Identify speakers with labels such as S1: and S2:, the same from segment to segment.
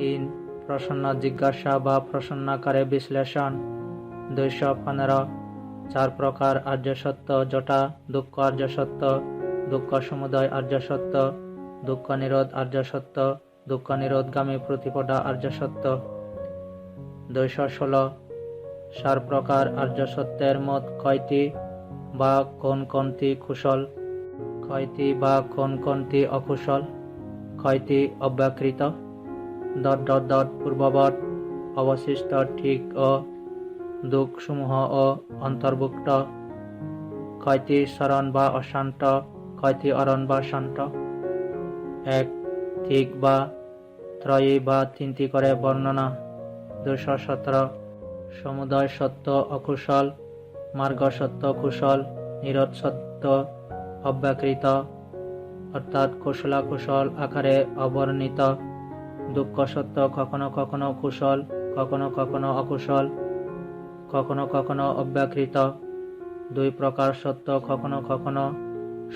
S1: 3 প্রশ্ন জিজ্ঞাসা বা প্রশ্নাকারে বিশ্লেষণ। 215 4 প্রকার আর্য সত্য, যথা দুঃখ আর্য সত্য, দুঃখ সমুদয় আর্য সত্য, দুঃখ নিরোধ আর্য সত্য, দুঃখ নিরোধগামী প্রতিপদা আর্য সত্য। 216 4 প্রকার আর্য সত্যের মত কয়টি বা কোন কোনটি কুশল, কয়টি বা কোন কোনটি অকুশল, কয়টি অব্যাকৃত, পূর্ববৎ অবশিষ্ট ঠিক ও দুঃখসমূহ ও অন্তর্ভুক্ত, কয়টি শরণ বা অশান্ত, কয়টি অরণ বা শান্ত। 1 ঠিক বা ত্রয়ী বা 3টি করে বর্ণনা। 217 সমুদয় সত্য অকুশল, মার্গ সত্য কুশল, নিরোধ সত্য অব্যাকৃত অর্থাৎ কুশলাকুশল আকারে অবর্ণিত, দুঃখ সত্য কখনো কখনো কুশল, কখনো কখনো অকুশল, কখনো কখনো অব্যাকৃত। 2 প্রকার সত্য কখনো কখনো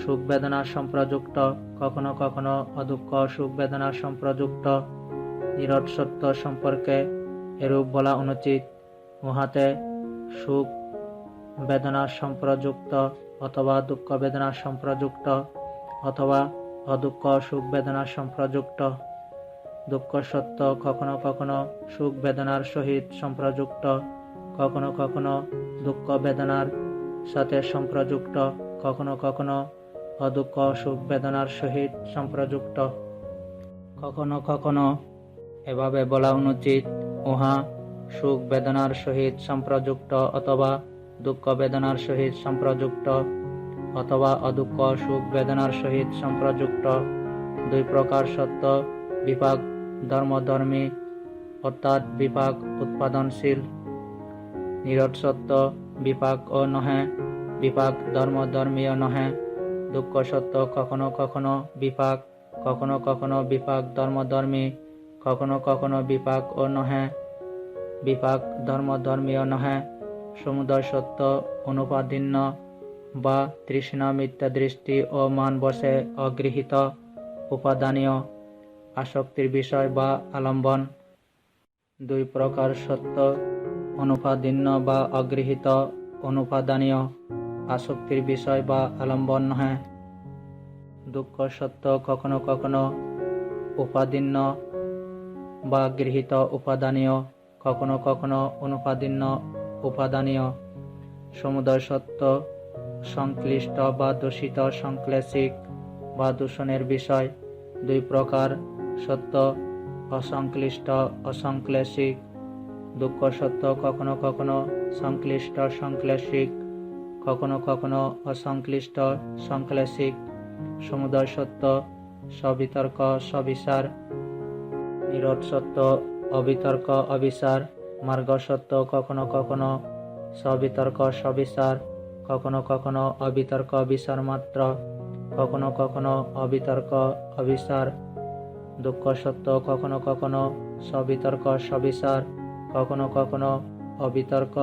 S1: সুখ বেদনা সম্প্রযুক্ত, কখনো কখনো অদুঃখ সুখ বেদনা সম্প্রযুক্ত। নিরোধ সত্য সম্পর্কে এরূপ বলা অনুচিত, উহাতে সুখ বেদনা সম্প্রযুক্ত অথবা দুঃখ বেদনা সম্প্রযুক্ত অথবা অদুঃখ সুখ বেদনা সম্প্রযুক্ত। দুঃখ সত্য কখনো কখনো সুখ বেদনার সহিত সম্প্রযুক্ত, কখনো কখনো দুঃখ বেদনার সাথে সম্প্রযুক্ত, কখনো কখনো অদুঃখ সুখ বেদনার সহিত সম্প্রযুক্ত। কখনো কখনো এভাবে বলা অনুচিত, উহা সুখ বেদনার সহিত সম্প্রযুক্ত অথবা দুঃখ বেদনার সহিত সম্প্রযুক্ত অথবা অদুঃখ সুখ বেদনার সহিত সম্প্রযুক্ত। 2 প্রকার সত্য বিপাক ধর্মধর্মী অর্থাৎ বিপাক উৎপাদনশীল। নিরোধ সত্য বিপাক ও নহে, বিপাক ধর্মধর্মীয় নহে। দুঃখ সত্য কখনো কখনো বিপাক, কখনো কখনো বিপাক ধর্মধর্মী, কখনো কখনো বিপাক ও নহে, বিপাক ধর্মধর্মীয় নহে। সমুদয় সত্য অনুপাদিন্য বা তৃষ্ণা মিথ্যা দৃষ্টি ও মান বশে অগৃহীত উপাদানীয়, আসক্তির বিষয় বা আলম্বন। 2 প্রকার সত্য অনুপাদিন্য বা অগৃহীত অনুপাদানীয়, আসক্তির বিষয় বা আলম্বন নহে। দুঃখ সত্য কখনো কখনো উপাদিন্য বা গৃহীত উপাদানীয়, কখনো কখনো অনুপাদিন্য উপাদানীয়। সমুদয় সত্য সংশ্লিষ্ট বা দূষিত সংশ্লেষিক বা দূষণের বিষয়। 2 প্রকার সত্য অসংশ্লিষ্ট অসংশ্লেষিক। দুঃখ সত্য কখনো কখনো সংশ্লিষ্ট সংশ্লেষিক, কখনো কখনো অসংশ্লিষ্ট সংশ্লেষিক। সমুদয় সত্য সবিতর্ক সবিচার। নিরোধ সত্য অবিতর্ক অবিচার। মার্গ সত্য কখনো কখনো সবিতর্ক সবিচার, কখনো কখনো অবিতর্ক বিচার মাত্র, কখনো কখনো অবিতর্ক অবিচার। দুঃখ সত্য কখনো কখনো সবিতর্ক সবিচার, কখনো কখনো অবিতর্ক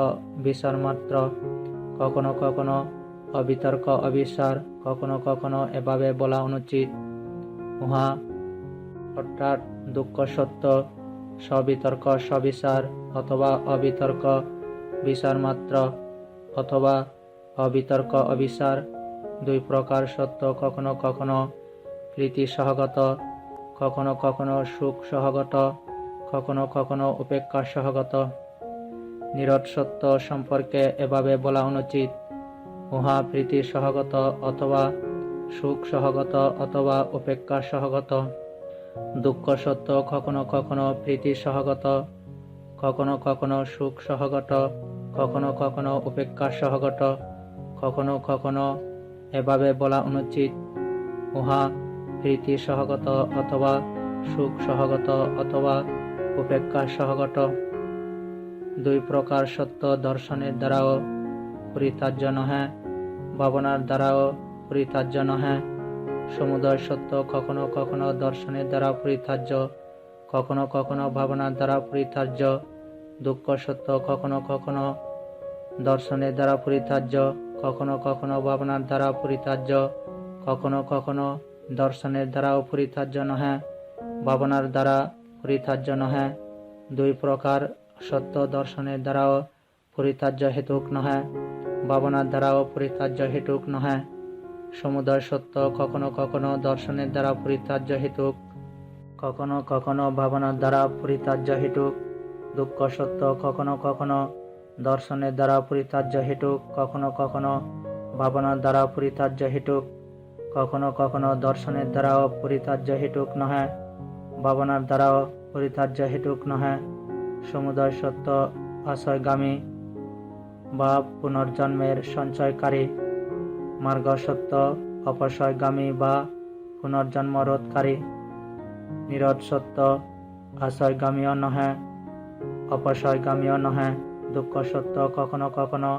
S1: বিচার মাত্র, কখনো কখনো অবিতর্ক অবিচার। কখনো কখনো এভাবে বলা অনুচিত, উহা অর্থাৎ দুঃখ সত্য সবিতর্ক সবিচার অথবা অবিতর্ক বিচার মাত্র অথবা অবিতর্ক অবিচার। 2 প্রকার সত্য কখনো কখনো প্রীতি সহগত, কখনো কখনো সুখ সহগত, কখনো কখনো উপেক্ষা সহগত। নিরোধ সত্য সম্পর্কে এভাবে বলা অনুচিত, উহা প্রীতি সহগত অথবা সুখ সহগত অথবা উপেক্ষা সহগত। দুঃখ সত্য কখনো কখনো প্রীতি সহগত, কখনো কখনো সুখ সহগত, কখনো কখনো উপেক্ষা সহগত। কখনো কখনো এভাবে বলা অনুচিত, উহা প্রীতি সহগত অথবা সুখ সহগত অথবা উপেক্ষা সহগত। 2 প্রকার সত্য দর্শনের দ্বারাও পরিত্যাজ্য নহে, ভাবনার দ্বারাও পরিত্যাজ্য নহে। সমুদয় সত্য কখনো কখনো দর্শনের দ্বারা পরিত্যাজ্য, কখনো কখনো ভাবনার দ্বারা পরিত্যাজ্য। দুঃখ সত্য কখনো কখনো দর্শনের দ্বারা পরিত্যাজ্য, কখনো কখনো ভাবনার দ্বারা পরিত্যাজ্য, কখনো কখনো দর্শনের দ্বারাও পরিত্যাজ্য নহে, ভাবনার দ্বারা পরিত্যাজ্য নহে। দুই প্রকার সত্য দর্শনের দ্বারাও পরিত্যাজ্য হেতুক নহে, ভাবনার দ্বারাও পরিত্যাজ্য হেতুক নহে। সমুদয় সত্য কখনো কখনো দর্শনের দ্বারা পরিত্যাজ্য হেতুক, কখনো কখনো ভাবনার দ্বারা পরিত্যাজ্য হেতুক। দুঃখ সত্য কখনো কখনো দর্শনের দ্বারা পরিত্যাজ্য হেতুক, কখনো কখনো ভাবনার দ্বারা পরিত্যাজ্য হেতুক। কখনো কখনো দর্শনের দ্বারাও পরিত্যাজ্য হেতুক নহে, ভাবনার দ্বারাও পরিত্যাজ্য হেতুক নহে। সমুদয় সত্য আশ্রয়গামী বা পুনর্জন্মের সঞ্চয়কারী, মার্গ সত্য অপসয়গামী বা পুনর্জন্ম রোধকারী। নিরোধ সত্য আশ্রয়গামীও নহে, অপসয়গামীও নহে। দুঃখ সত্য কখনো কখনো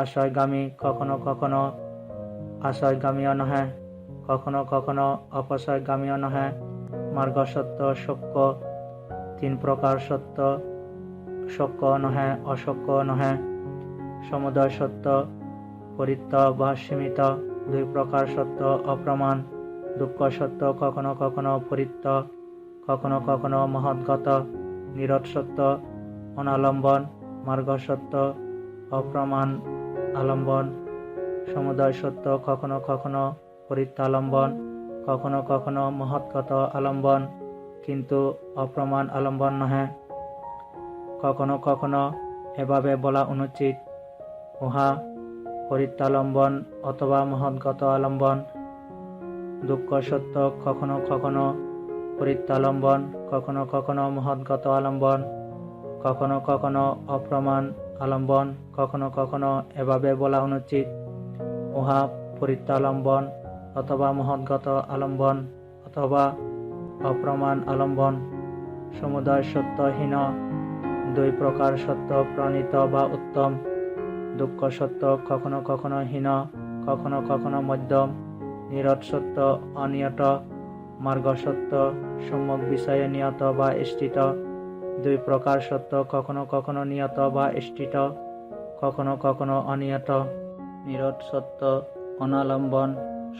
S1: আশ্রয়গামী, কখনো কখনো আশ্রয়গামীও নহে, কখনো কখনো অপসয়গামীও নহে। মার্গ সত্য শোক্য, তিন প্রকার সত্য শোক্য নহে, অশোক্য নহে। সমুদয় সত্য পরিত্য বা সীমিত, দুই প্রকার সত্য অপ্রমাণ। দুঃখ সত্য কখনো কখনো পরিত্য, কখনো কখনো মহৎগত। নিরোধ সত্য অনালম্বন, মার্গ সত্য অপ্রমাণ আলম্বন। সমুদয় সত্য কখনো কখনো পরিত্যালম্বন, কখনো কখনো মহৎগত আলম্বন, কিন্তু অপ্রমাণ আলম্বন নহে। কখনো কখনো এভাবে বলা অনুচিত, উহা পরিত্যালম্বন অথবা মহৎগত আলম্বন। দুঃখ সত্য কখনো কখনো পরিত্যালম্বন, কখনো কখনো মহৎগত আলম্বন, কখনো কখনো অপ্রমাণ আলম্বন। কখনো কখনো এভাবে বলা অনুচিত, উহা পরিত্যালম্বন অথবা মহৎগত আলম্বন অথবা অপ্রমাণ আলম্বন। সমুদয় সত্যহীন, দুই প্রকার সত্য প্রণীত বা উত্তম। দুঃখ সত্য কখনো কখনো হীন, কখনো কখনো মধ্যম। নিরোধ সত্য অনিয়ত, মার্গ সত্য সম্যক বিষয়ে নিয়ত বা স্থিত। দুই প্রকার সত্য কখনো কখনো নিয়ত বা স্থিত, কখনো কখনো অনিয়ত। নিরোধ সত্য অনালম্বন।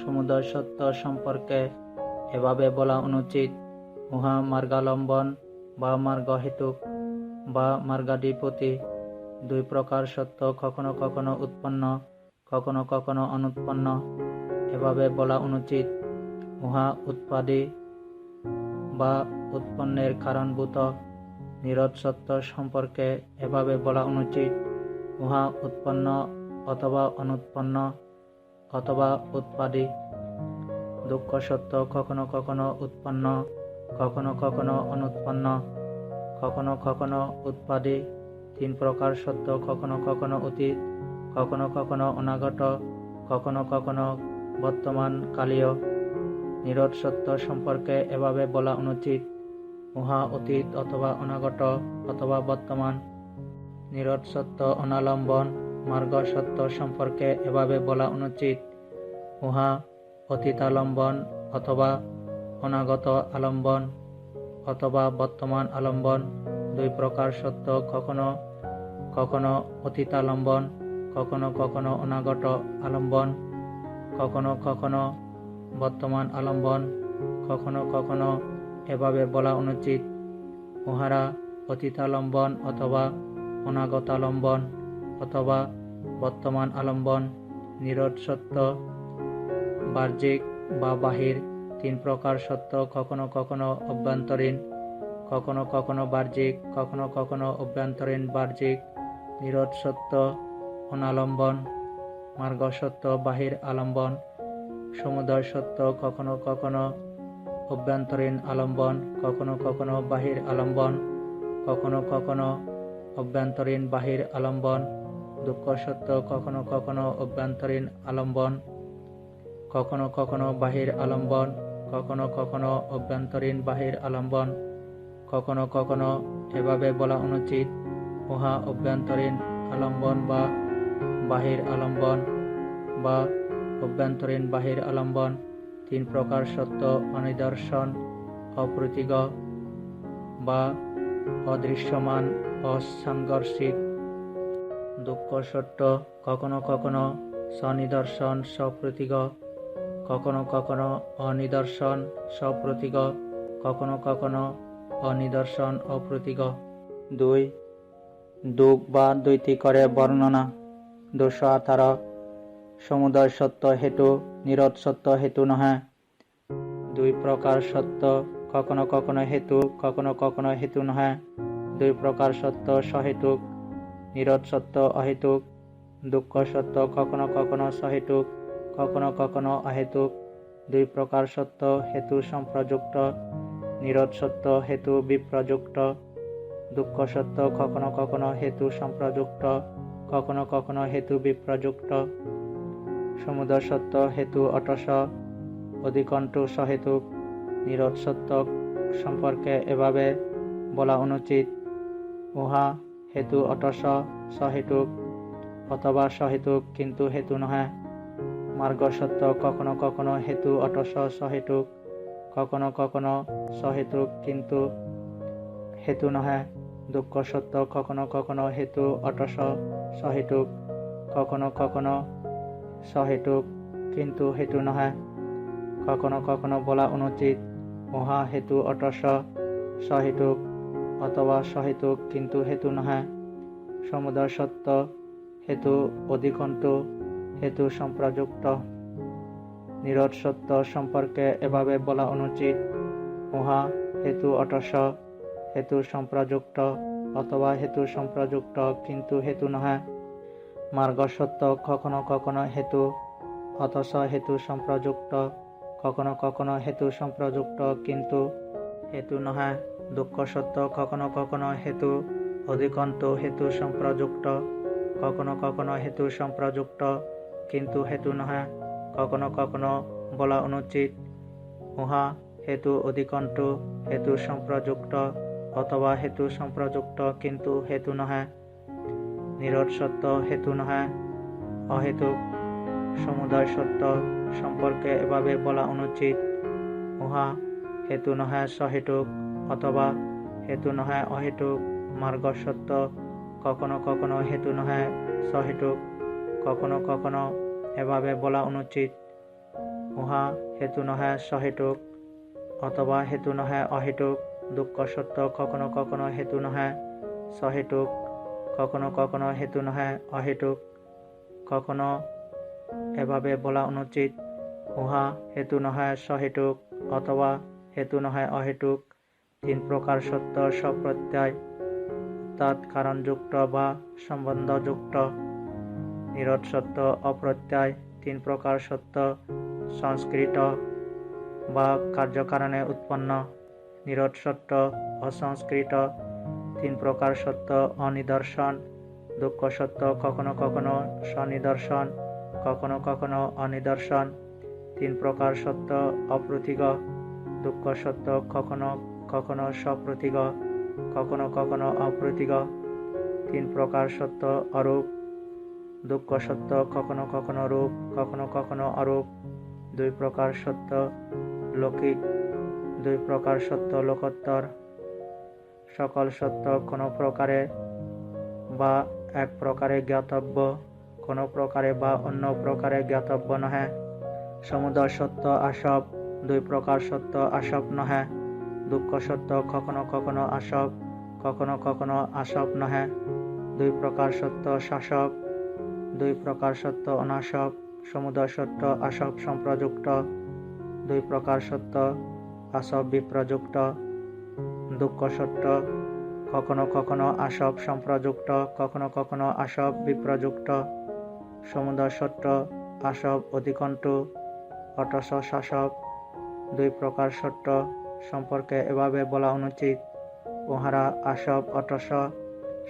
S1: সমুদয় সত্য সম্পর্কে এভাবে বলা অনুচিত, উহা মার্গালম্বন বা মার্গ হেতুক বা মার্গাধিপতি। দুই প্রকার সত্য কখনো কখনো উৎপন্ন, কখনো কখনো অনুৎপন্ন। এভাবে বলা অনুচিত, উহা উৎপাদী বা উৎপন্নের কারণভূত। নিরোধ সত্য সম্পর্কে এভাবে বলা অনুচিত, উহা উৎপন্ন অথবা অনুৎপন্ন অথবা উৎপাদী। দুঃখ সত্য কখনো কখনো উৎপন্ন, কখনো কখনো অনুৎপন্ন, কখনো কখনো উৎপাদী। তিন প্রকার সত্য কখনো কখনো অতীত, কখনো কখনো অনাগত, কখনো কখনো বর্তমান কালীয়। নিরোধ সত্য সম্পর্কে এভাবে বলা অনুচিত, উহা অতীত অথবা অনাগত অথবা বর্তমান। নিরোধ সত্য অনালম্বন। মার্গ সত্য সম্পর্কে এভাবে বলা অনুচিত, উহা অতীতালম্বন অথবা অনাগত আলম্বন অথবা বর্তমান আলম্বন। দুই প্রকার সত্য কখনো কখনো অতীতালম্বন, কখনো কখনো অনাগত আলম্বন, কখনো কখনো বর্তমান আলম্বন। কখনো কখনো এভাবে বলা অনুচিত, উহারা অতীতালম্বন অথবা অনাগতালম্বন অথবা বর্তমান আলম্বন। নিরোধ সত্য বাহ্যিক বা বাহির। তিন প্রকার সত্য কখনো কখনো অভ্যন্তরীণ, কখনো কখনো বাহ্যিক, কখনো কখনো অভ্যন্তরীণ বাহ্যিক। নিরোধ সত্য অনালম্বন, মার্গ সত্য বাহির আলম্বন। সমুদয় সত্য কখনো কখনো অভ্যন্তরীণ আলম্বন, কখনো কখনো বাহির আলম্বন, কখনো কখনো অভ্যন্তরীণ বাহির আলম্বন। দুঃখ সত্য কখনো কখনো অভ্যন্তরীণ আলম্বন, কখনো কখনো বাহির আলম্বন, কখনো কখনো অভ্যন্তরীণ বাহির আলম্বন। কখনো কখনো এভাবে বলা অনুচিত, উহা অভ্যন্তরীণ আলম্বন বা বাহির আলম্বন বা অভ্যন্তরীণ বাহির আলম্বন। তিন প্রকার সত্য অনিদর্শন, অপ্রতীক বা অদৃশ্যমান, অসাংঘর্ষিক। দুঃখ সত্য কখনো কখনো স্বনিদর্শন সপ্রতীক, কখনো কখনো অনিদর্শন সপ্রতীক, কখনো কখনো অনিদর্শন অপ্রতীক। 2 দুঃখ বা দ্বৈতী করে বর্ণনা। 218 সমুদয় সত্য হেতু নিরোধ সত্য হেতু নহে। 2 প্রকার সত্য, কখনো কখনো হেতু, কখনো কখনো হেতু নহে। 2 প্রকার সত্য সহেতুক, নিরোধ সত্য অহেতুক। দুঃখ সত্য কখনো কখনো সহেতুক, কখনো কখনো অহেতুক। 2 প্রকার সত্য হেতু সম্প্রযুক্ত, নিরোধ সত্য হেতু বিপ্রযুক্ত। দুঃখ সত্য কখনো কখনো হেতু সম্প্রযুক্ত, কখনো কখনো হেতু বিপ্রযুক্ত। সমুদয় সত্য হেতু অটস, অধিকন্তু সহেতুক। নিরোধ সত্য সম্পর্কে এভাবে বলা অনুচিত, উহা হেতু অটস, সহেতুক অথবা সহেতুক কিন্তু হেতু নহে। মার্গ সত্য কখনো কখনো হেতু অটস সহেতুক, কখনো কখনো সহেতুক কিন্তু হেতু নহে। দুঃখ সত্য কখনো কখনো হেতু অটস সহেতুক, কখনো কখনো সহেতুক কিন্তু হেতু নহে। কখনো কখনো বলা অনুচিত, উহা হেতু অটস, সহেতুক অথবা সহেতুক কিন্তু হেতু নহে। সমুদয় সত্য হেতু অধিকন্তু হেতু সম্প্রযুক্ত। নিরোধ সত্য সম্পর্কে এভাবে বলা অনুচিত, উহা হেতু অটস, হেতু সম্প্রযুক্ত অথবা হেতু সম্প্রযুক্ত কিন্তু হেতু নহে। মার্গ সত্য কখনো কখনো হেতু অথচ হেতু সম্প্রযুক্ত, কখনো কখনো হেতু সম্প্রযুক্ত কিন্তু হেতু নহে। দুঃখ সত্য কখনো কখনো হেতু অধিকন্তু হেতু সম্প্রযুক্ত, কখনো কখনো হেতু সম্প্রযুক্ত কিন্তু হেতু নহে। কখনো কখনো বলা অনুচিত, উহা হেতু অধিকন্তু হেতু সম্প্রযুক্ত অথবা হেতু সম্প্রযুক্ত কিন্তু হেতু নহে। নিরোধ সত্য হেতু নহে, অহেতুক। সমুদয় সত্য সম্পর্কে এভাবে বলা অনুচিত, উহা হেতু নহে সহেতুক অথবা হেতু নহে অহেতুক। মার্গ সত্য কখনো কখনো হেতু নহে সহেতুক, কখনো কখনো এভাবে বলা অনুচিত, উহা হেতু নহে সহেতুক অথবা হেতু নহে অহেতুক। দুঃখ সত্য কখনো কখনো হেতু নহে সহেতুক, কখনো কখনো হেতু নহে অহেতুক। কখনো এভাবে বলা অনুচিত, উহা হেতু নহে সহেতুক অথবা হেতু নহে অহেতুক। 3 প্রকার সত্য স্বপ্রত্যয় অর্থাৎ কারণযুক্ত বা সম্বন্ধযুক্ত। নিরোধ সত্য অপ্রত্যয়। 3 প্রকার সত্য সংস্কৃত বা কার্যকারণে উৎপন্ন। নিরোধ সত্য অসংস্কৃত। 3 প্রকার সত্য অনিদর্শন। দুঃখ সত্য কখনো কখনো স্বনিদর্শন, কখনো কখনো অনিদর্শন। 3 প্রকার সত্য অপ্রতীক। দুঃখ সত্য কখনো কখনো সপ্রতীক, কখনো কখনো অপ্রতীক। 3 প্রকার সত্য অরূপ। দুঃখ সত্য কখনো কখনো রূপ, কখনো কখনো অরূপ। 2 প্রকার সত্য লৌকিক, 2 প্রকার সত্য লোকোত্তর। সকল সত্য কোনো প্রকারে বা এক প্রকারে জ্ঞাতব্য, কোনো প্রকারে বা অন্য প্রকারে জ্ঞাতব্য নহে। সমুদয় সত্য আসব, 2 প্রকার সত্য আসব নহে। দুঃখ সত্য কখনো কখনো আসব, কখনো কখনো আসব নহে। 2 প্রকার সত্য শাসব, 2 প্রকার সত্য অনাসব। সমুদয় সত্য আসব সম্প্রযুক্ত, 2 প্রকার সত্য আসব বিপ্রযুক্ত। দুঃখ সত্য কখনো কখনো আসব সম্প্রযুক্ত, কখনো কখনো আসব বিপ্রযুক্ত। সমুদয় সত্য আসব অধিকন্তু অটস শাসব। 2 প্রকার সত্য সম্পর্কে এভাবে বলা অনুচিত, উহারা আসব অটস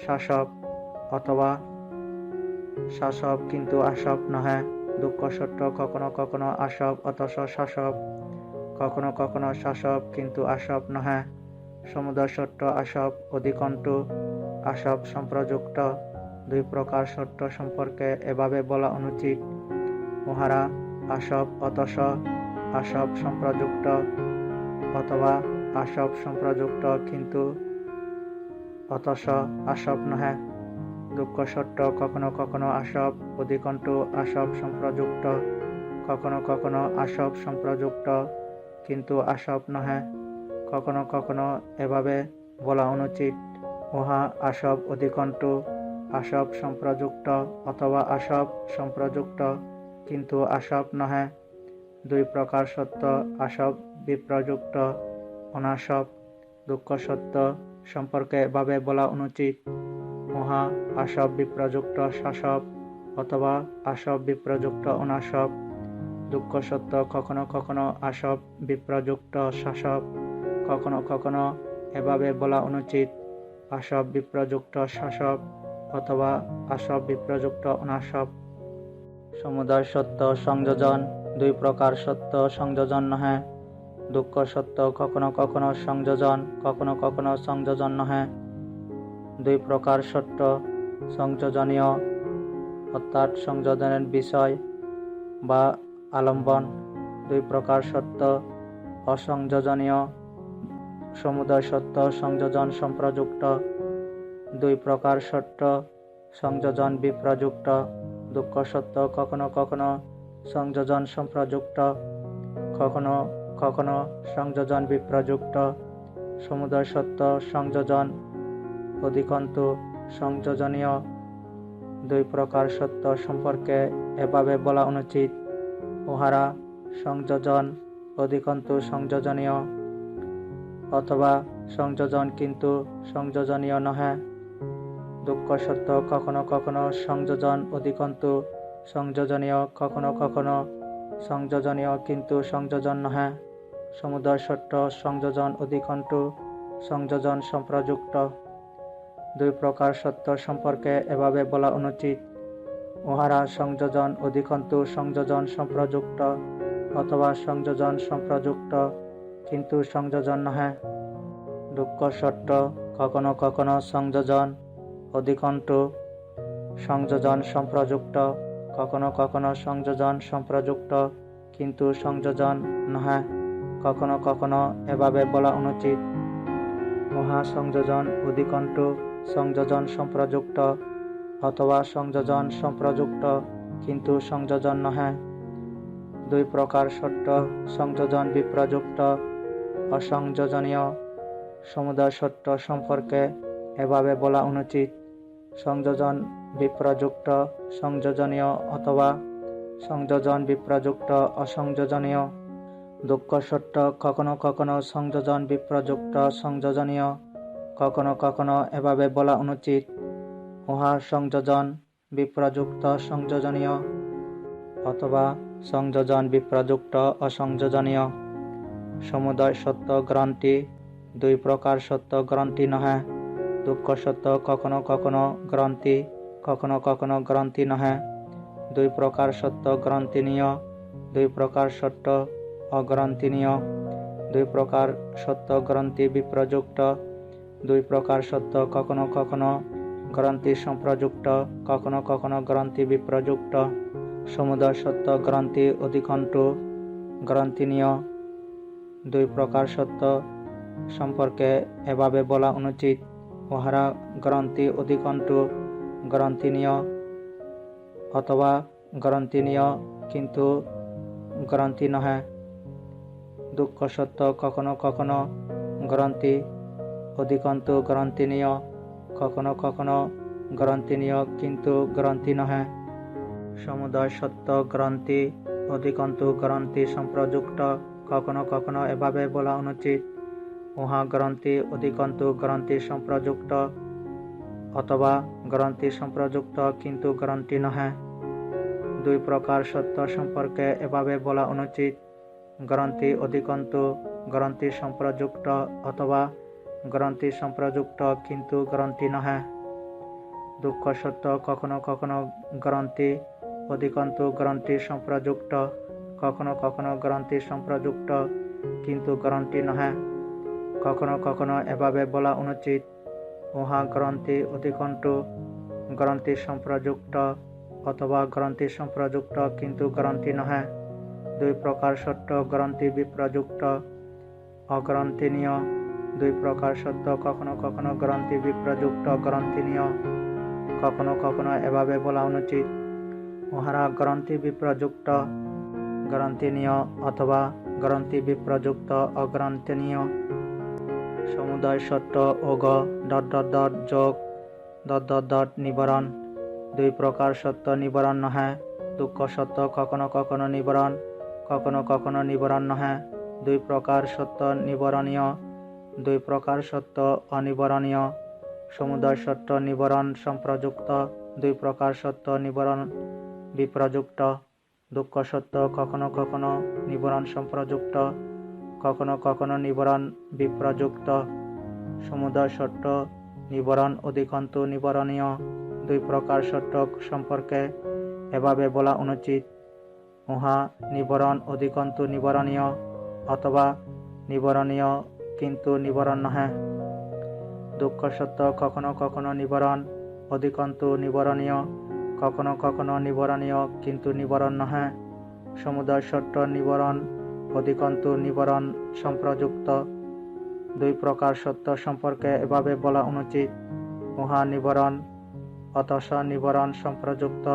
S1: শাসব অথবা শাসব কিন্তু আসব নহে। দুঃখ সত্য কখনো কখনো আসব অটস শাসব, কখনো কখনো শাসব কিন্তু আসব নহে। সমুদয় সত্য আসব অধিকন্তু আসব সম্প্রযুক্ত। 2 প্রকার সত্য সম্পর্কে এভাবে বলা অনুচিত, উহারা আসব অটস আসব সম্প্রযুক্ত অথবা আসব সম্প্রযুক্ত কিন্তু অটস আসব নহে। দুঃখ সত্য কখনো কখনো আসব অধিকন্তু আসব সম্প্রযুক্ত, কখনো কখনো আসব সম্প্রযুক্ত কিন্তু আসব নহে। কখনো কখনো এভাবে বলা অনুচিত, উহা আসব অধিকণ্ঠ, আসব সম্প্রযুক্ত অথবা আসব সম্প্রযুক্ত কিন্তু আসব নহে। দুই প্রকার সত্য, আসব বিপ্রযুক্ত অনাসব। দুঃখ সত্য সম্পর্কে এভাবে বলা অনুচিত, উহা আসব বিপ্রযুক্ত সাসব অথবা আসব বিপ্রযুক্ত অনাসব। দুঃখ সত্য কখনো কখনো আসব বিপ্রযুক্ত সাসব, কখনো কখনো এভাবে বলা অনুচিত, আসব বিপ্রযুক্ত সাসব অথবা আসব বিপ্রযুক্ত অনাসব। সমুদয় সত্য সংযোজন, দুই প্রকার সত্য সংযোজন নহে। দুঃখ সত্য কখনো কখনো সংযোজন, কখনো কখনো সংযোজন নহে। দুই প্রকার সত্য সংযোজনীয়, অর্থাৎ সংযোজনের বিষয় বা আলম্বন। দুই প্রকার সত্য অসংযোজনীয়, সমুদয় সত্য সংযোজন সম্প্রযুক্ত। দুই প্রকার সত্য সংযোজন বিপ্রযুক্ত। দুঃখ সত্য কখনো কখনো সংযোজন সম্প্রযুক্ত, কখনো কখনো সংযোজন বিপ্রযুক্ত। সমুদয় সত্য সংযোজন অধিকন্তু সংযোজনীয়। দুই প্রকার সত্য সম্পর্কে এভাবে বলা অনুচিত, উহারা সংযোজন অধিকন্তু সংযোজনীয় অথবা সংযোজন কিন্তু সংযোজনীয় নহে। দুঃখ সত্য কখনো কখনো সংযোজন অধিকন্তু সংযোজনীয়, কখনো কখনো সংযোজনীয় কিন্তু সংযোজন নহে। সমুদয় সত্য সংযোজন অধিকন্তু সংযোজন সম্প্রযুক্ত। দুই প্রকার সত্য সম্পর্কে এভাবে বলা অনুচিত, উহারা সংযোজন অধিকন্তু সংযোজন সম্প্রযুক্ত অথবা সংযোজন সম্প্রযুক্ত কিন্তু সংযোজন নহে। দুঃখ সত্য কখনো কখনো সংযোজন অধিকন্তু সংযোজন সম্প্রযুক্ত, কখনো কখনো সংযোজন সম্প্রযুক্ত কিন্তু সংযোজন নহে। কখনো কখনো এভাবে বলা অনুচিত, উহা সংযোজন অধিকন্তু সংযোজন সম্প্রযুক্ত অথবা সংযোজন সম্প্রযুক্ত কিন্তু সংযোজন নহে। দুই প্রকার সত্য সংযোজন বিপ্রযুক্ত অসংযোজনীয়। সমুদয় সত্য সম্পর্কে এভাবে বলা অনুচিত, সংযোজন বিপ্রযুক্ত সংযোজনীয় অথবা সংযোজন বিপ্রযুক্ত অসংযোজনীয়। দুঃখ সত্য কখনো কখনো সংযোজন বিপ্রযুক্ত সংযোজনীয়, কখনো কখনো এভাবে বলা অনুচিত, উহা সংযোজন বিপ্রযুক্ত সংযোজনীয় অথবা সংযোজন বিপ্রযুক্ত অসংযোজনীয়। সমুদয় সত্য গ্রন্থি, দুই প্রকার সত্য গ্রন্থি নহে। দুঃখ সত্য কখনো কখনো গ্রন্থি, কখনো কখনো গ্রন্থি নহে। দুই প্রকার সত্য গ্রন্থিনীয়, দুই প্রকার সত্য অগ্রন্থিনীয়। দুই প্রকার সত্য গ্রন্থি বিপ্রযুক্ত, দুই প্রকার সত্য কখনো কখনো গ্রন্থি সম্প্রযুক্ত, কখনো কখনো গ্রন্থি বিপ্রযুক্ত। সমুদয় সত্য গ্রন্থি অধিকন্তু গ্রন্থিনীয়। দুই প্রকার সত্য সম্পর্কে এভাবে বলা অনুচিত, উহারা গ্রন্থি অধিকন্তু গ্রন্থিনীয় অথবা গ্রন্থিনীয় কিন্তু গ্রন্থি নহে। দুঃখ সত্য কখনো কখনো গ্রন্থি অধিকন্তু গ্রন্থিনীয়, কখনো কখনো গ্রন্থিনীয় কিন্তু গ্রন্থি নহে। সমুদয় সত্য গ্রন্থি অধিকন্তু গ্রন্থি সম্প্রযুক্ত, কখনো কখনো এভাবে বলা অনুচিত, উহা গ্রন্থি অধিকন্তু গ্রন্থি সম্প্রযুক্ত অথবা গ্রন্থি সম্প্রযুক্ত কিন্তু গ্রন্থি নহে। দুই প্রকার সত্য সম্পর্কে এভাবে বলা অনুচিত, গ্রন্থি অধিকন্তু গ্রন্থি সম্প্রযুক্ত অথবা গ্রন্থি সম্প্রযুক্ত কিন্তু গ্রন্থি নহে। দুঃখ সত্য কখনো কখনো গ্রন্থি অধিকন্তু গ্রন্থি সম্প্রযুক্ত, কখনো কখনো গ্রন্থি সম্প্রযুক্ত কিন্তু গ্রন্থি নহে। কখনো কখনো এভাবে বলা অনুচিত, উহা গ্রন্থি অধিকন্তু গ্রন্থি সম্প্রযুক্ত অথবা গ্রন্থি সম্প্রযুক্ত কিন্তু গ্রন্থি নহে। দুই প্রকার সত্য গ্রন্থি বিপ্রযুক্ত অগ্রন্থিনীয়। দুই প্রকার সত্য কখনো কখনো গ্রন্থি বিপ্রযুক্ত গ্রন্থিনীয়, কখনো কখনো এভাবে বলা অনুচিত, উহারা গ্রন্থি বিপ্রযুক্ত গ্রন্থিনীয় অথবা গ্রন্থি বিপ্রযুক্ত অগ্রন্থিনীয়। সমুদয় সত্য ও গ যোগ নিবারণ। দুই প্রকার সত্য নিবারণ নহে। দুঃখ সত্য কখনো কখনো নিবারণ, কখনো কখনো নিবারণ নহে। দুই প্রকার সত্য নিবারণীয়, দুই প্রকার সত্য অনিবারণীয়। সমুদয় সত্য নিবারণ সম্প্রযুক্ত, দুই প্রকার সত্য নিবারণ বিপ্রযুক্ত। দুঃখ সত্য কখনো কখনো নিবারণ সম্প্রযুক্ত, কখনো কখনো নিবারণ বিপ্রযুক্ত। সমুদয় সত্য নিবারণ অধিকন্তু নিবারণীয়। দুই প্রকার সত্য সম্পর্কে এভাবে বলা অনুচিত, উহা নিবারণ অধিকন্তু নিবারণীয়, অথবা নিবারণীয় কিন্তু নিবারণ নহে। দুঃখ সত্য কখনো কখনো নিবারণ অধিকন্তু নিবারণীয়, কখনো কখনো নিবারণীয় কিন্তু নিবারণ নহে। সমুদয় সত্য নিবারণ অধিকন্তু নিবারণ সম্প্রযুক্ত। দুই প্রকার সত্য সম্পর্কে এভাবে বলা অনুচিত, উহা নিবারণ অথচ নিবারণ সম্প্রযুক্ত,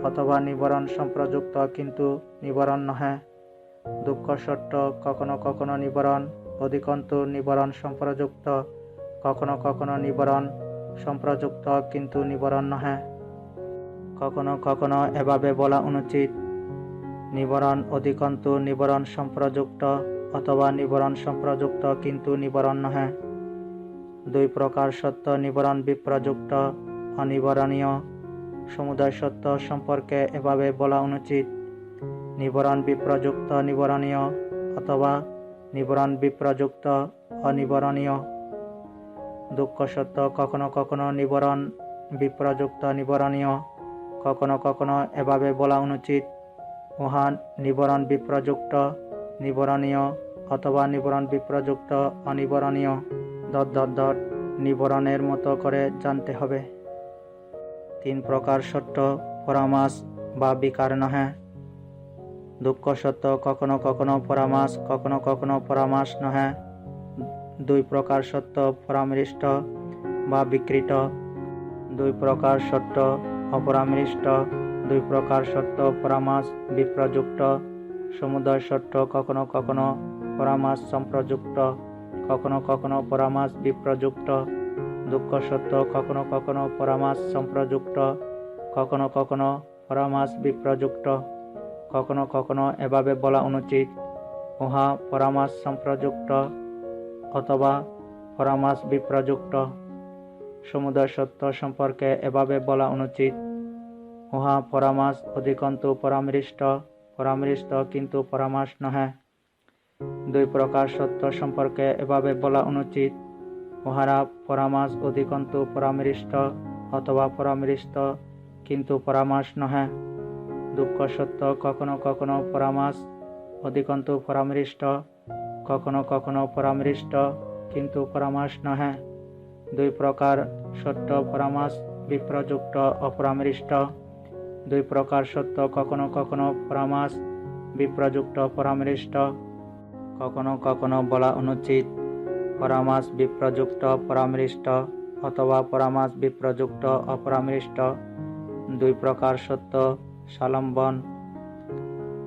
S1: অথবা নিবারণ সম্প্রযুক্ত কিন্তু নিবারণ নহে। দুঃখ সত্য কখনো কখনো নিবারণ অধিকন্তু নিবারণ সম্প্রযুক্ত, কখনো কখনো নিবারণ সম্প্রযুক্ত কিন্তু নিবারণ নহে। কখনো কখনো এভাবে বলা অনুচিত, নিবারণ অধিকন্তু নিবারণ সম্প্রযুক্ত, অথবা নিবারণ সম্প্রযুক্ত কিন্তু নিবারণ নহে। দুই প্রকার সত্য নিবারণ বিপ্রযুক্ত অনিবারণীয়। সমুদয় সত্য সম্পর্কে এভাবে বলা অনুচিত, নিবারণ বিপ্রযুক্ত নিবারণীয়, অথবা নিবারণ বিপ্রযুক্ত অনিবারণীয়। দুঃখ সত্য কখনো কখনো নিবারণ বিপ্রযুক্ত নিবারণীয়, কখনো কখনো এভাবে বলা অনুচিত, উহা নিবারণ বিপ্রযুক্ত নিবারণীয়, অথবা নিবারণ বিপ্রযুক্ত অনিবারণীয়। নিবারণের মতো করে জানতে হবে। তিন প্রকার সত্য পরামাস বা বিকার নহে। দুঃখ সত্য কখনো কখনো পরামাস, কখনো কখনো পরামাস নহে। দুই প্রকার সত্য পরামৃষ্ট বা বিকৃত। দুই প্রকার সত্য অপরামৃষ্ট, দুই প্রকার সত্য পরামাস বিপ্রযুক্ত। সমুদয় সত্য কখনো কখনো পরামাস সম্প্রযুক্ত, কখনো কখনো পরামাস বিপ্রযুক্ত। দুঃখ সত্য কখনো কখনো পরামাস সম্প্রযুক্ত, কখনো কখনো পরামাস বিপ্রযুক্ত। কখনো কখনো এভাবে বলা অনুচিত, উহা পরামাস সম্প্রযুক্ত অথবা পরামাস বিপ্রযুক্ত। সমুদয় সত্য সম্পর্কে এভাবে বলা অনুচিত, উহা পরামাস অধিকন্তু পরামৃষ্ট, পরামৃষ্ট কিন্তু পরামাস নহে। দুই প্রকার সত্য সম্পর্কে এভাবে বলা অনুচিত, উহারা পরামাস অধিকন্তু পরামৃষ্ট, অথবা পরামৃষ্ট কিন্তু পরামাস নহে। দুঃখ সত্য কখনো কখনো পরামাস অধিকন্তু পরামৃষ্ট, কখনো কখনো পরামৃষ্ট কিন্তু পরামাস নহে। দুই প্রকার সত্য পরামাস বিপ্রযুক্ত অপরামৃষ্ট। দুই প্রকার সত্য কখনো কখনো পরামাস বিপ্রযুক্ত পরামৃষ্ট। কখনো কখনো বলা অনুচিত, পরামাস বিপ্রযুক্ত পরামৃষ্ট, অথবা পরামাস বিপ্রযুক্ত অপরামৃষ্ট। দুই প্রকার সত্য সালম্বন,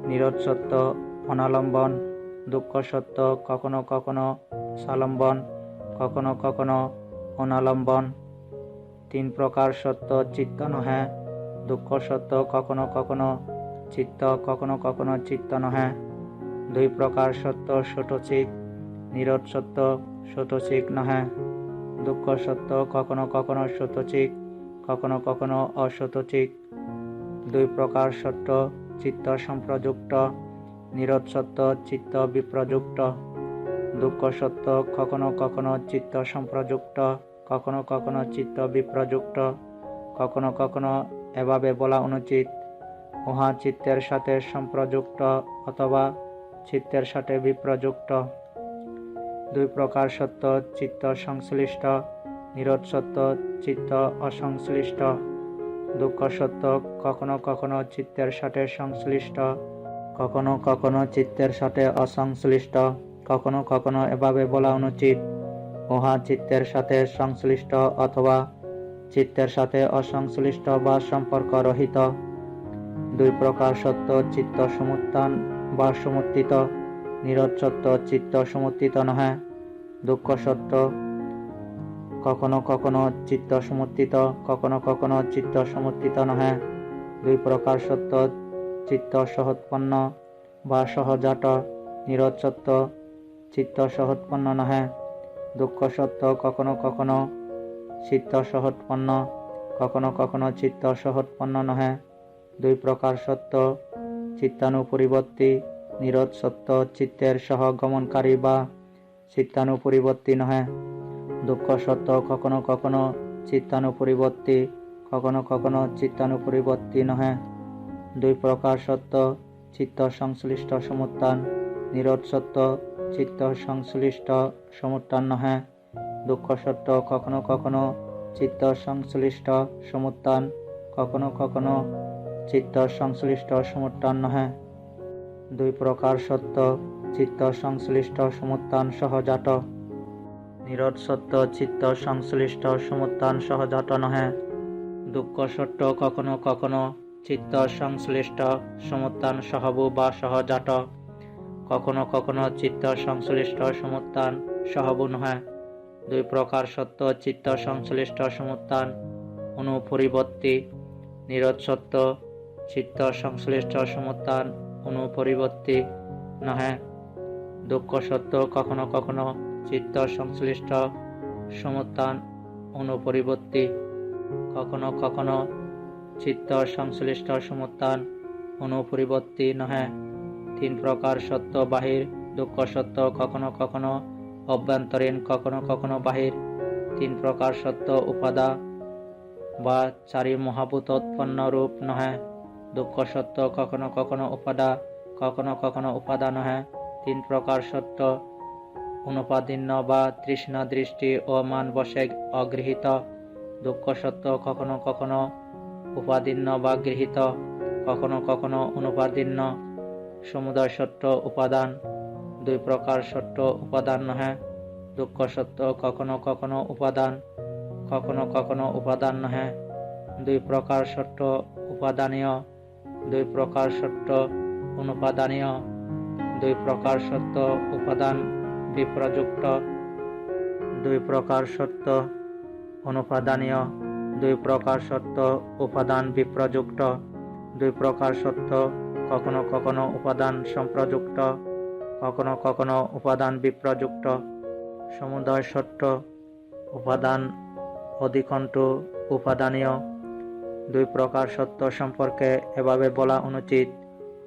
S1: নিরোধ সত্য অনালম্বন। দুঃখ সত্য কখনো কখনো সালম্বন, কখনো কখনো অনালম্বন। তিন প্রকার সত্য চিত্ত নহে। দুঃখ সত্য কখনো কখনো চিত্ত, কখনো কখনো চিত্ত নহে। দুই প্রকার সত্য শতচিক, নিরোধ সত্য শতচিক নহে। দুঃখ সত্য কখনো কখনো শতচিক, কখনো কখনো অশতচিক। দুই প্রকার সত্য চিত্ত সম্প্রযুক্ত, নিরোধ সত্য চিত্ত বিপ্রযুক্ত। দুঃখ সত্য কখনো কখনো চিত্ত সম্প্রযুক্ত, কখনো কখনো চিত্ত বিপ্রযুক্ত। কখনো কখনো এভাবে বলা অনুচিত, উহা চিত্তের সাথে সম্প্রযুক্ত অথবা চিত্তের সাথে বিপ্রযুক্ত। দুই প্রকার সত্য চিত্ত সংশ্লিষ্ট, নিরোধ সত্য চিত্ত অসংশ্লিষ্ট। দুঃখ সত্য কখনো কখনো চিত্তের সাথে সংশ্লিষ্ট, কখনো কখনো চিত্তের সাথে অসংশ্লিষ্ট। কখনো কখনো এভাবে বলা অনুচিত, উহা চিত্তের সাথে সংশ্লিষ্ট অথবা চিত্তের সাথে অসংশ্লিষ্ট বা সম্পর্ক রহিত। দুই প্রকার সত্য চিত্ত সমুত্থান বা সমুত্থিত, নিরোধ সত্য চিত্ত সমুত্থিত নহে। দুঃখ সত্য, কখনো কখনো চিত্ত সমুত্থিত, কখনো কখনো চিত্ত সমুত্থিত নহে। দুই প্রকার সত্য, চিত্ত সহোৎপন্ন বা সহজাত, নিরোধ সত্য, চিত্ত সহোৎপন্ন নহে। দুঃখ সত্য, কখনো কখনো চিত্ত সহোৎপন্ন, কখনো কখনো চিত্ত সহোৎপন্ন নহে। দুই প্রকার সত্য, চিত্তানুপরিবর্তী, নিরোধ সত্য, চিত্তের সহগমনকারী বা চিত্তানুপরিবর্তী নহে। দুঃখ সত্য, কখনো কখনো চিত্তানুপরিবর্তী, কখনো কখনো চিত্তানুপরিবর্তী নহে। দুই প্রকার সত্য, চিত্ত সংশ্লিষ্ট সমুত্থান, নিরোধ সত্য, চিত্ত সংশ্লিষ্ট সমুত্থান নহে। দুঃখ সত্য, কখনো কখনো চিত্ত সংশ্লিষ্ট সমুত্থান, কখনো কখনো চিত্ত সংশ্লিষ্ট সমুত্থান নহে। দুই প্রকার সত্য, চিত্ত সংশ্লিষ্ট সমুত্থান সহজাত, নিরোধ সত্য, চিত্ত সংশ্লিষ্ট সমুত্থান সহজাত নহে। দুঃখ সত্য, কখনো কখনো চিত্ত সংশ্লিষ্ট সমুত্থান সহবু বা সহজাত, কখনো কখনো চিত্ত সংশ্লিষ্ট সমুত্থান সহবু নহে। দুই প্রকার সত্য, চিত্ত সংশ্লিষ্ট সমুত্থান অনুপরিবর্তী, নিরোধ সত্য, চিত্ত সংশ্লিষ্ট সমুত্থান অনুপরিবর্তী নহে। দুঃখ সত্য, কখনো কখনো চিত্ত সংশ্লিষ্ট সমুত্থান অনুপরিবর্তী, কখনো কখনো চিত্ত সংশ্লিষ্ট সমুত্থান অনুপরিবর্তী নহে। তিন প্রকার সত্য বাহির, দুঃখ সত্য, কখনো কখনো অভ্যন্তরীণ, কখনো কখনো বাহির। তিন প্রকার সত্য উপাদা বা চারি মহাভূত উৎপন্ন রূপ নহে। দুঃখ সত্য, কখনো কখনো উপাদা, কখনো কখনো উপাদা নহে। তিন প্রকার সত্য অনুপাদিন্য বা তৃষ্ণা দৃষ্টি ও মান বশে অগৃহীত। দুঃখ সত্য, কখনো কখনো উপাদিন্য বা গৃহীত, কখনো কখনো অনুপাদিন্য। সমুদয় সত্য উপাদান, দুই প্রকার সত্য উপাদান নহে। দুঃখ সত্য, কখনো কখনো উপাদান, কখনো কখনো উপাদান নহে। দুই প্রকার সত্য উপাদানীয়, দুই প্রকার সত্য অনুপাদানীয়। দুই প্রকার সত্য উপাদান বিপ্রযুক্ত, দুই প্রকার সত্য অনুপাদানীয়। দুই প্রকার সত্য উপাদান বিপ্রযুক্ত। দুই প্রকার সত্য কখনো কখনো উপাদান সম্প্রযুক্ত, কখনো কখনো উপাদান বিপ্রযুক্ত। সমুদয় সত্য উপাদান অধিকন্তু উপাদানীয়। দুই প্রকার সত্য সম্পর্কে এভাবে বলা অনুচিত,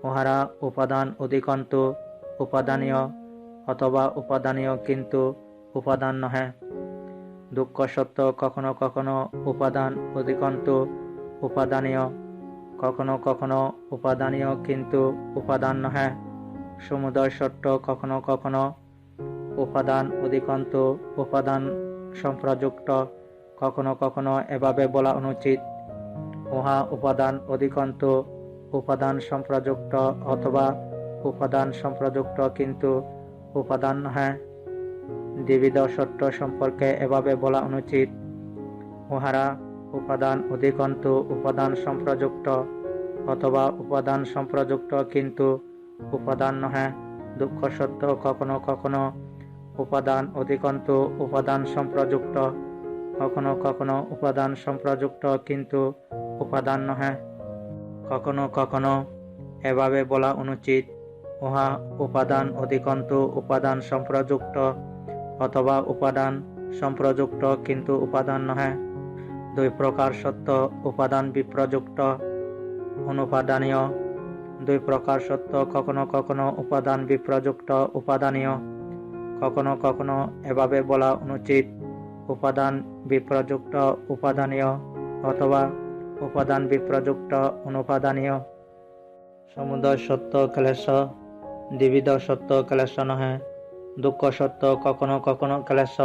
S1: উহারা উপাদান অধিকন্তু উপাদানীয় অথবা উপাদানীয় কিন্তু উপাদান নহে। দুঃখ সত্য, কখনো কখনো উপাদান অধিকন্তু উপাদানীয়, কখনো কখনো উপাদানীয় কিন্তু উপাদান নহে। সমুদয় সত্য কখনো কখনো উপাদান অধিকন্তু উপাদান সম্প্রযুক্ত, কখনো কখনো এভাবে বলা অনুচিত, উহা উপাদান অধিকন্তু উপাদান সম্প্রযুক্ত অথবা উপাদান সম্প্রযুক্ত কিন্তু উপাদান নহে। দ্বিবিধ সত্য সম্পর্কে এভাবে বলা অনুচিত, উহারা উপাদান অধিকন্তু উপাদান সম্প্রযুক্ত অথবা উপাদান সম্প্রযুক্ত কিন্তু উপাদান নহে। দুঃখ সত্য, কখনো কখনো উপাদান অধিকন্তু উপাদান সম্প্রযুক্ত, কখনো কখনো উপাদান সম্প্রযুক্ত কিন্তু উপাদান নহে। কখনো কখনো এভাবে বলা অনুচিত, উহা উপাদান অধিকন্তু উপাদান সম্প্রযুক্ত অথবা উপাদান সম্প্রযুক্ত কিন্তু উপাদান নহে। দুই প্রকার সত্য উপাদান বিপ্রযুক্ত অনুপাদানীয়। দুই প্রকার সত্য কখনো কখনো উপাদান বিপ্রযুক্ত উপাদানীয়, কখনো কখনো এভাবে বলা অনুচিত, উপাদান বিপ্রযুক্ত উপাদানীয় অথবা উপাদান বিপ্রযুক্ত অনুপাদানীয়। সমুদয় সত্য ক্লেশ, দ্বিবিধ সত্য ক্লেশ নহে। দুঃখ সত্য কখনো কখনো ক্লেশ,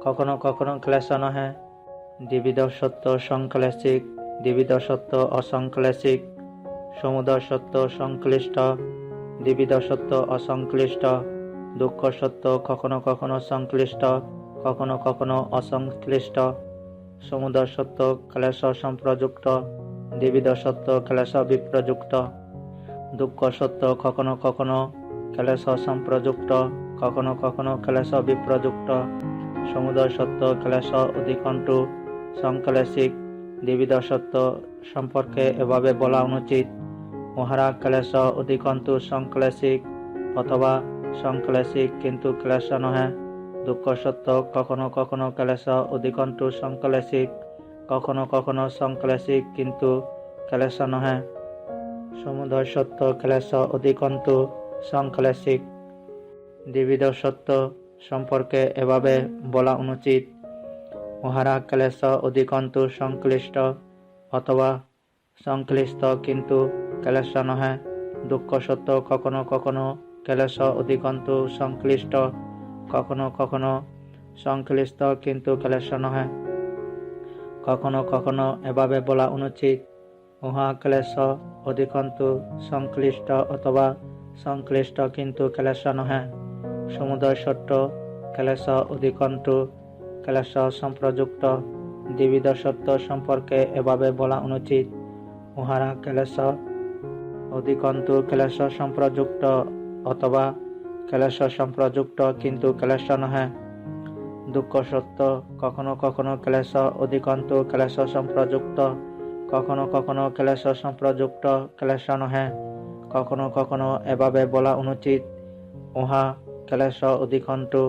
S1: কখনো কখনো ক্লেশ নহে। দ্বিবিধ সত্য সংক্লেশিক, দ্বিবিধ সত্য অসংক্লেশিক। সমুদয় সত্য সংক্লিষ্ট, দ্বিবিধ সত্য অসংক্লিষ্ট। দুঃখ সত্য কখনো কখনো সংক্লিষ্ট, কখনো কখনো অসংক্লিষ্ট। সমুদয় সত্য ক্লেশ সম্প্রযুক্ত, দ্বিবিধ সত্য ক্লেশ বিপ্রযুক্ত। দুঃখ সত্য কখনো কখনো ক্লেশ সম্প্রযুক্ত, কখনো কখনো ক্লেশ বিপ্রযুক্ত। সমুদয় সত্য ক্লেশ অধিকন্তু সংক্লেশিক। দ্বিবিধ সত্য সম্পর্কে এভাবে বলা অনুচিত, উহারা ক্লেশ অধিকন্তু সংক্লেশিক অথবা সংক্লেশিক কিন্তু ক্লেশ নহে। দুঃখ সত্য কখনো কখনো ক্লেশ অধিকন্তু সংক্লেশিক, কখনো কখনো সংক্লেশিক কিন্তু ক্লেশ নহে। সমুদয় সত্য ক্লেশ অধিকন্তু সংক্লেশিক। দ্বিবিধ সত্য সম্পর্কে এভাবে বলা অনুচিত, উহারা ক্লেশ অধিকন্তু সংক্লিষ্ট অথবা সংক্লিষ্ট কিন্তু ক্লেশ নহে। দুঃখ সত্য কখনো কখনো ক্লেশ অধিকন্তু সংক্লিষ্ট, কখনো কখনো সংক্লিষ্ট কিন্তু ক্লেশ নহে। কখনো কখনো এভাবে বলা অনুচিত, উহা ক্লেশ অধিকন্তু সংক্লিষ্ট অথবা সংক্লিষ্ট কিন্তু ক্লেশ নহে। সমুদয় সত্য ক্লেশ অধিকন্তু ক্লেশ সম্প্রযুক্ত। দ্বিবিধ সত্য সম্পর্কে এভাবে বলা অনুচিত, উহারা ক্লেশ অধিকন্তু ক্লেশ সম্প্রযুক্ত অথবা ক্লেশ সম্প্রযুক্ত কিন্তু ক্লেশ নহে। দুঃখ সত্য কখনো কখনো ক্লেশ অধিকন্তু ক্লেশ সম্প্রযুক্ত, কখনো কখনো ক্লেশ সম্প্রযুক্ত ক্লেশ নহে। কখনো কখনো এভাবে বলা অনুচিত, উহা ক্লেশ অধিকন্তু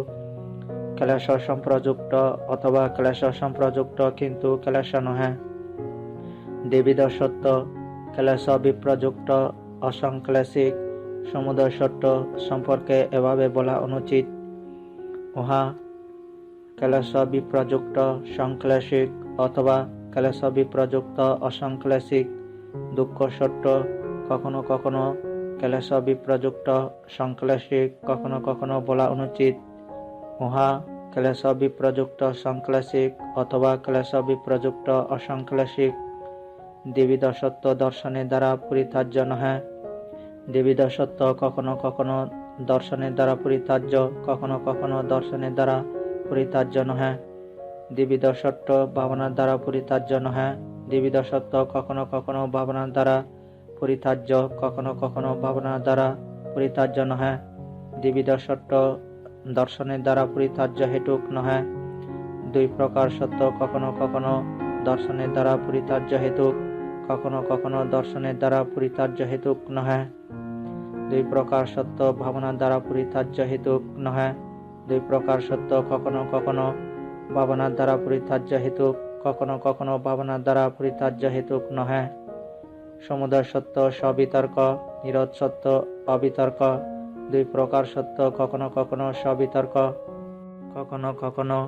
S1: ক্লেশ সম্প্রযুক্ত অথবা ক্লেশ সম্প্রযুক্ত কিন্তু ক্লেশ নহে। দ্বিবিধ সত্য ক্লেশ বিপ্রযুক্ত অসংক্লেশিক। সমুদয় সত্য সম্পর্কে এভাবে বলা অনুচিত, উহা ক্লেশ বিপ্রযুক্ত সংক্লেশিক অথবা ক্লেশ বিপ্রযুক্ত অসংক্লেশিক। দুঃখ সত্য কখনো কখনো ক্লেশ বিপ্রযুক্ত সংক্লেশিক, কখনো কখনো বলা অনুচিত, উহা ক্লেশ বিপ্রযুক্ত সংক্লেশিক অথবা ক্লেশ বিপ্রযুক্ত অসংক্লেশিক। দ্বিবিধ সত্য দর্শনের দ্বারা পরিত্যাজ্য নহে। দ্বিবিধ সত্য কখনো কখনো দর্শনের দ্বারা পরিত্যাজ্য, কখনো কখনো দর্শনের দ্বারা পরিত্যাজ্য নহে। দ্বিবিধ সত্য ভাবনার দ্বারা পরিত্যাজ্য নহে। দ্বিবিধ সত্য কখনো কখনো ভাবনার দ্বারা পরিত্যাজ্য, কখনো কখনো ভাবনার দ্বারা পরিত্যাজ্য নহে। দ্বিবিধ সত্য দর্শনের দ্বারা পরিত্যাজ্য হেতুক নহে। দুই প্রকার সত্য কখনো কখনো দর্শনের দ্বারা পরিত্যাজ্য হেতুক, কখনো কখনো দর্শনের দ্বারা পরিত্যাজ্য হেতুক নহে। দুই প্রকার সত্য ভাবনার দ্বারা পরিত্যাজ্য হেতুক নহে। দুই প্রকার সত্য কখনো কখনো ভাবনার দ্বারা পরিত্যাজ্য হেতুক, কখনো কখনো ভাবনার দ্বারা পরিত্যাজ্য হেতুক নহে। সমুদয় সত্য সবিতর্ক, নিরোধ সত্য অবিতর্ক। দুই প্রকার সত্য কখনো কখনো সবিতর্ক, কখনো কখনো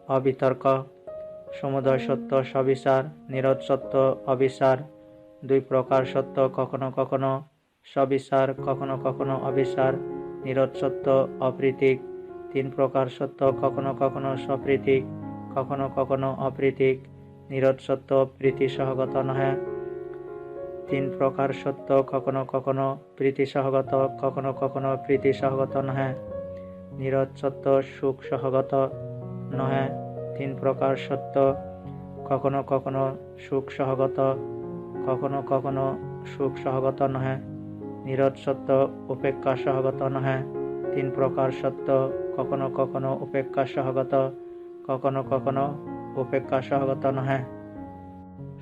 S1: অবিতর্ক। সমুদয় সত্য সবিচার, নিরোধ সত্য অবিচার। দুই প্রকার সত্য কখনো কখনো সবিচার, কখনো কখনো অবিচার। নিরোধ সত্য অপ্রীতিক। তিন প্রকার সত্য কখনো কখনো সপ্রীতিক, কখনো কখনো অপ্রীতিক। নিরোধ সত্য প্রীতি সহগত নহে। তিন প্রকার সত্য কখনো কখনো প্রীতি সহগত, কখনো কখনো প্রীতি সহগত নহে। নিরোধ সত্য সুখ সহগত নহে। তিন প্রকার সত্য কখনো কখনো সুখ সহগত, কখনো কখনো সুখ সহগত নহে। নিরোধ সত্য উপেক্ষা সহগত নহে। তিন প্রকার সত্য কখনো কখনো উপেক্ষা সহগত, কখনো কখনো উপেক্ষা সহগত নহে।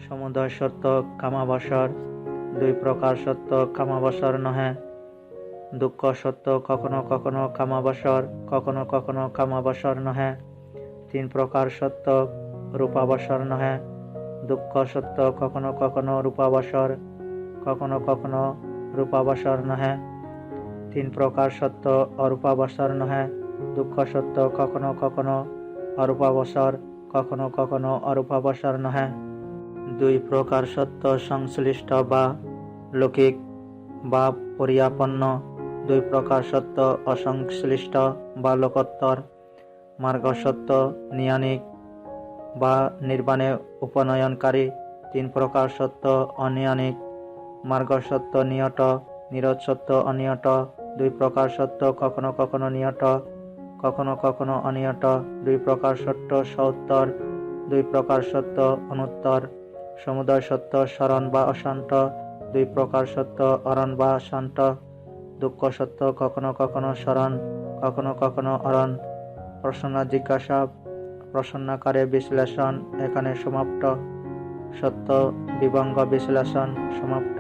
S1: সমুদয় সত্য কামাবসর। দুই প্রকার সত্য কামাবসর নহে। দুঃখ সত্য কখনো কখনো কামাবসর, কখনো কখনো কামাবসর নহে। তিন প্রকার সত্য রূপাবসর নহে। দুঃখ সত্য কখনো কখনো রূপাবসর, কখনো কখনো রূপাবসর নহে। তিন প্রকার সত্য অরূপাবসর নহে। দুঃখ সত্য কখনো কখনো অরূপাবসর, কখনো কখনো অরূপাবসর নহে। দুই প্রকার সত্য সংশ্লিষ্ট বা লৌকিক বা পরিয়াপন্ন। দুই প্রকার সত্য অসংশ্লিষ্ট বা লোকোত্তর। মার্গ সত্য নিয়ানিক বা নির্বাণে উপনয়নকারী। তিন প্রকার সত্য অনিয়ানিক। মার্গ সত্য নিয়ত, নিরোধ সত্য অনিয়ত। দুই প্রকার সত্য কখনো কখনো নিয়ত, কখনো কখনো অনিয়ত। দুই প্রকার সত্য সউত্তর, দুই প্রকার সত্য অনুত্তর। সমুদয় সত্য স্মরণ বা অশান্ত, দুই প্রকার সত্য অরণ বা শান্ত। দুঃখ সত্য কখনো কখনো স্মরণ, কখনো কখনো অরণ। প্রশ্ন জিজ্ঞাসা প্রশ্নাকারে বিশ্লেষণ এখানে সমাপ্ত। সত্য বিবঙ্গ বিশ্লেষণ সমাপ্ত।